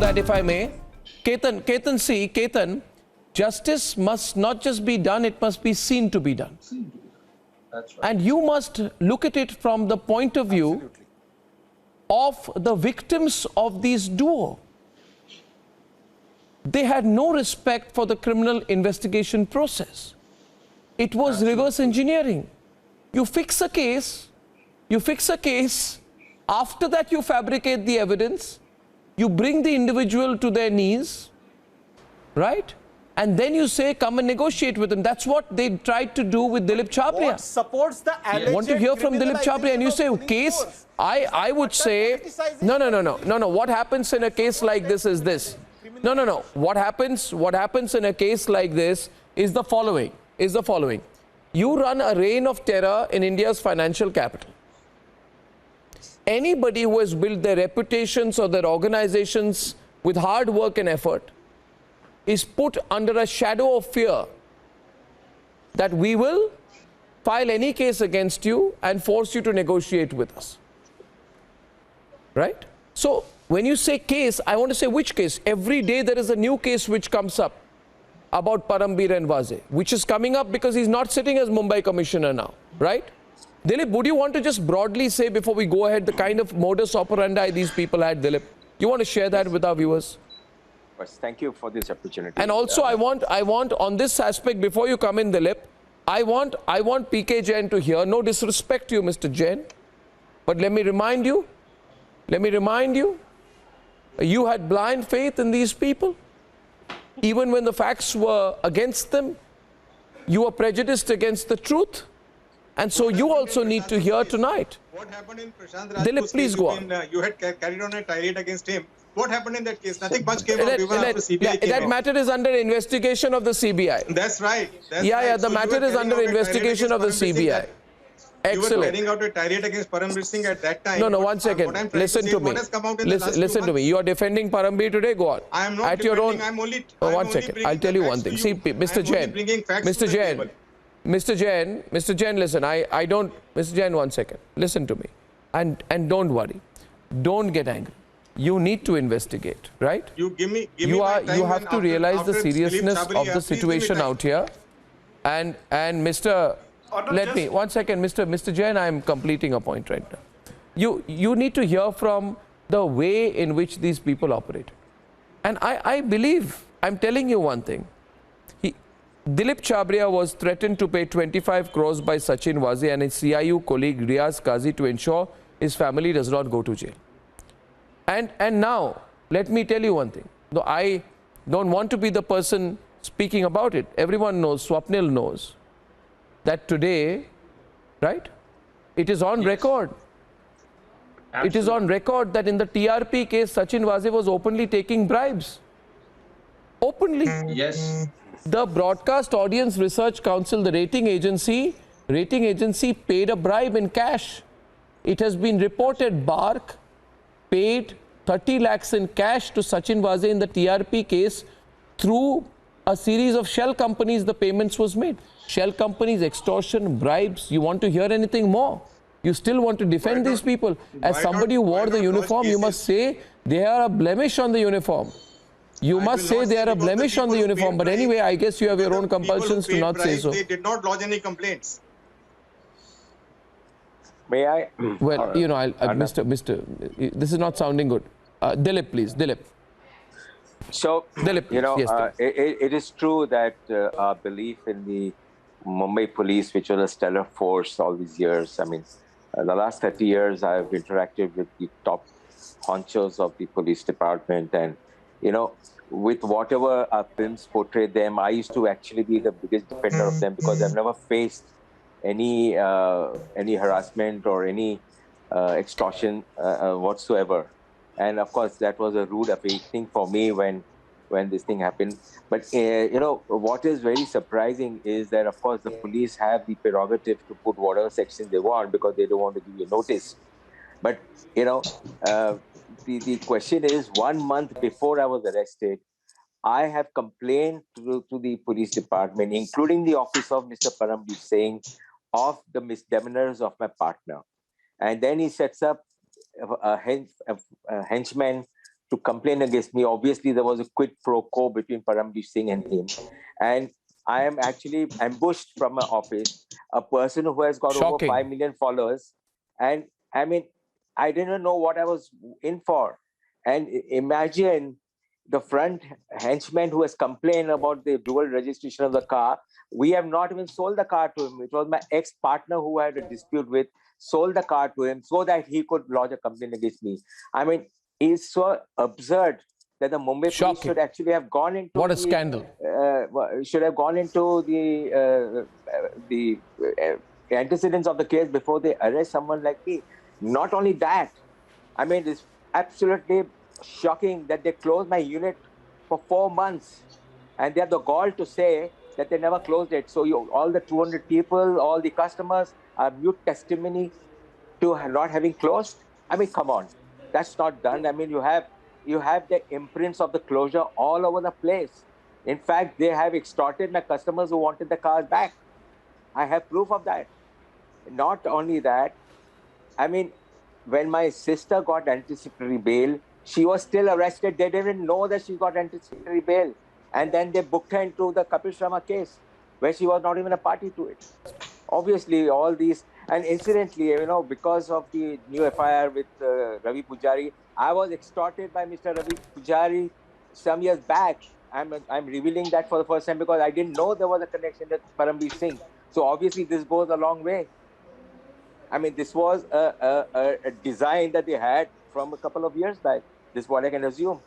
that, if I may. Ketan, justice must not just be done, it must be seen to be done. That's right. And you must look at it from the point of view of the victims of these duo. They had no respect for the criminal investigation process. It was reverse engineering. You fix a case, after that you fabricate the evidence, you bring the individual to their knees, right? And then you say, come and negotiate with them. That's what they tried to do with Dilip Chhabria. What supports the alleged Want to hear from Dilip Chhabria, and you say, case, I would say, no. What happens in a case like this is this. No. What happens in a case like this is the following. You run a reign of terror in India's financial capital. Anybody who has built their reputations or their organizations with hard work and effort is put under a shadow of fear that we will file any case against you and force you to negotiate with us. Right? So, when you say case, I want to say which case? Every day there is a new case which comes up about Param and Vaze, which is coming up because he's not sitting as Mumbai Commissioner now. Right? Dilip, would you want to just broadly say before we go ahead the kind of modus operandi these people had, Dilip? You want to share that with our viewers? Thank you for this opportunity. And also, I want on this aspect, before you come in, Dilip, I want PK Jain to hear. No disrespect to you, Mr. Jain, but let me remind you, you had blind faith in these people. Even when the facts were against them, you were prejudiced against the truth. And so you also need to hear tonight. What happened in Prashant Dilip, please go on. You had carried on a tirade against him. What happened in that case? Nothing much came out even after CBI came That out. matter is under investigation of the CBI. That's right. The matter is under investigation of the CBI. Excellent. You were carrying out a tirade against Param Singh at that time. No, one second. Listen to me. Listen to me. You are defending Param today. Go on. I am not at your own. I'm only. One second. I'll tell you one thing. See, Mr. Jain. Mr. Jain, listen. I don't. Mr. Jain, one second. Listen to me, and don't worry. Don't get angry. You need to investigate, right? You give me. You have to realize the seriousness of the situation out here, and Mr. Let me, one second, Mr. Jain, I am completing a point right now. You need to hear from the way in which these people operate. And I believe, I'm telling you one thing. Dilip Chhabria was threatened to pay 25 crores by Sachin Vaze and his CIU colleague Riaz Qazi to ensure his family does not go to jail. And now, let me tell you one thing. Though I don't want to be the person speaking about it. Everyone knows, Swapnil knows, that today, right, it is on record. Absolutely. It is on record that in the TRP case, Sachin Vaze was openly taking bribes. Openly. Yes. The Broadcast Audience Research Council, the rating agency paid a bribe in cash. It has been reported Bark paid 30 lakhs in cash to Sachin Vaze in the TRP case. Through a series of shell companies, the payments was made. Shell companies, extortion, bribes. You want to hear anything more? You still want to defend these people? As somebody who wore the uniform, you must say they are a blemish on the uniform. You must say they are a blemish on the uniform. But anyway, I guess you have your own compulsions to not say so. They did not lodge any complaints. May I? Well, you know, Mr. This is not sounding good. Dilip, please. Dilip. So, Dilip, you know, yes, it is true that our belief in the Mumbai police, which was a stellar force all these years, I mean, the last 30 years, I have interacted with the top honchos of the police department. And, you know, with whatever our films portray them, I used to actually be the biggest defender of them because I've never faced any harassment or any extortion whatsoever. And of course, that was a rude awakening for me when this thing happened. But, you know, what is very surprising is that, of course, the police have the prerogative to put whatever sections they want because they don't want to give you notice. But, you know, the question is, 1 month before I was arrested, I have complained to the police department, including the office of Mr. Param, saying of the misdemeanors of my partner. And then he sets up a henchman to complain against me. Obviously, there was a quid pro quo between Param Singh and him. And I am actually ambushed from my office, a person who has got over Shocking. 5 million followers. And I mean, I didn't know what I was in for. And imagine the front henchman who has complained about the dual registration of the car. We have not even sold the car to him. It was my ex-partner who I had a dispute with, sold the car to him so that he could lodge a complaint against me. I mean, it's so absurd that the Mumbai police should actually have gone into what a scandal. Should have gone into the antecedents of the case before they arrest someone like me. Not only that, I mean, it's absolutely shocking that they closed my unit for 4 months, and they have the gall to say that they never closed it. So all the 200 people, all the customers are mute testimony to not having closed. I mean, come on, that's not done. I mean, you have the imprints of the closure all over the place. In fact, they have extorted my customers who wanted the cars back. I have proof of that. Not only that, I mean, when my sister got anticipatory bail, she was still arrested. They didn't know that she got anticipatory bail. And then they booked her into the Kapil Sharma case, where she was not even a party to it. Obviously, all these, and incidentally, because of the new FIR with Ravi Pujari, I was extorted by Mr. Ravi Pujari some years back. I'm revealing that for the first time because I didn't know there was a connection with Param Singh. So obviously, this goes a long way. I mean, this was a design that they had from a couple of years back. This is what I can assume.